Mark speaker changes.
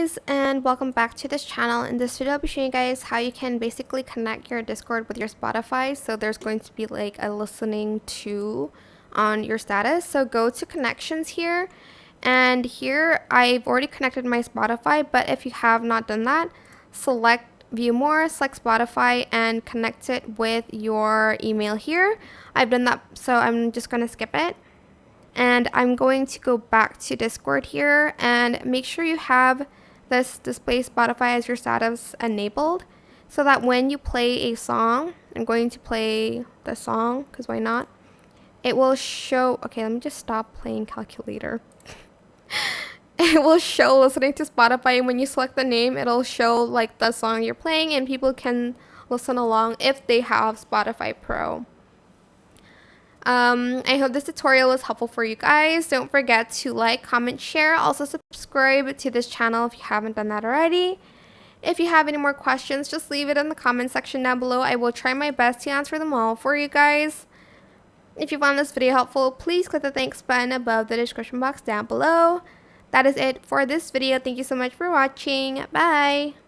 Speaker 1: guys, and welcome back to this channel. In this video I'll be showing you guys how you can basically connect your Discord with your Spotify. So there's going to be like a listening to on your status. So go to connections here, and here I've already connected my Spotify, but if you have not done that, select view more, select Spotify, and connect it with your email here. I've done that, so I'm just going to skip it. And I'm going to go back to Discord here and make sure you have this display Spotify as your status enabled, so that when you play a song, I'm going to play the song because why not? It will show, okay, let me just stop playing calculator. It will show listening to Spotify, and when you select the name, it'll show like the song you're playing, and people can listen along if they have Spotify Pro. I hope this tutorial was helpful for you guys. Don't forget to like, comment, share. Also subscribe to this channel if you haven't done that already. If you have any more questions, just leave it in the comment section down below. I will try my best to answer them all for you guys. If you found this video helpful, please click the thanks button above the description box down below. That is it for this video. Thank you so much for watching. Bye!